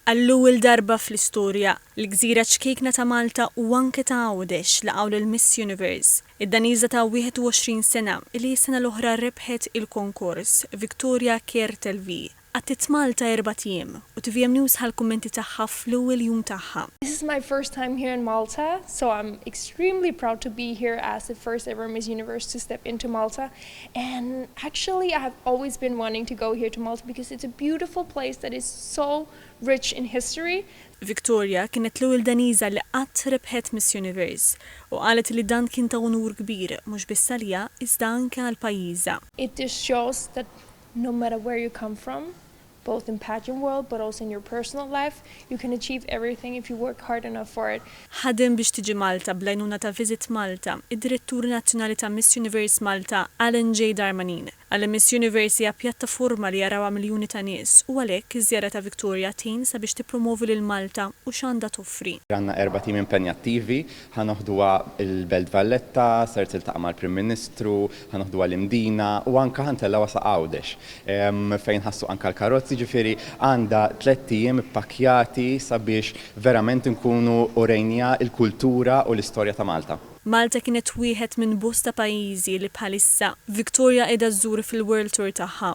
Għall-ewwel darba fl-istorja, l-gżira ċkejkna ta' Malta u anke ta' Għawdex laqgħu lill-Miss Universe. Id-Daniża ta' 21 sena li s-sena l-oħra rebħet il-konkors Victoria Kjertelvi. Għattit Malta 4 tiem u TVM News ħal-kummenti tagħha fl-ewwel jum tagħha. This is my first time here in Malta, so I'm extremely proud to be here as the first ever Miss Universe to step into Malta. And actually, I have always been wanting to go here to Malta because it's a beautiful place that is so rich in history. Victoria kienet l-ewwel Daniża li qatt rebħet Miss Universe u qalet li dan kien ta' unur kbir mhux biss għaliha iżda anke għall-pajjiżha. It just shows that no matter where you come from, both in pageant world but also in your personal life, you can achieve everything if you work hard enough for it. Ħadem biex tiġi Malta bl-għajnuna ta' Visit Malta, id-Direttur Nazzjonali ta' Miss Universe Malta, Alan J. Darmanin. Għal Miss Universe hija pjattaforma li jarawha miljuni ta' nies u għalhekk iż-żjara ta' Victoria tin sabiex tippromovi lil Malta u x'għandha toffri. Għandna 4 tim impenjattivi, ħanoħduha il-Belt Valletta, ser tiltaqa' mal-Prim Ministru, ħanoħduha l-Imdina u anke ħantellawha sa' Għawdex fejn ħassu anke l-karozzi, ġifieri għandha 3 tim ippakjati sabiex verament nkunu urejnija l-kultura u l-istorja ta' Malta. Malta kienet wieħed minn bosta pajjiżi li bħalissa Victoria qiegħda żżur fil-World Tour tagħha.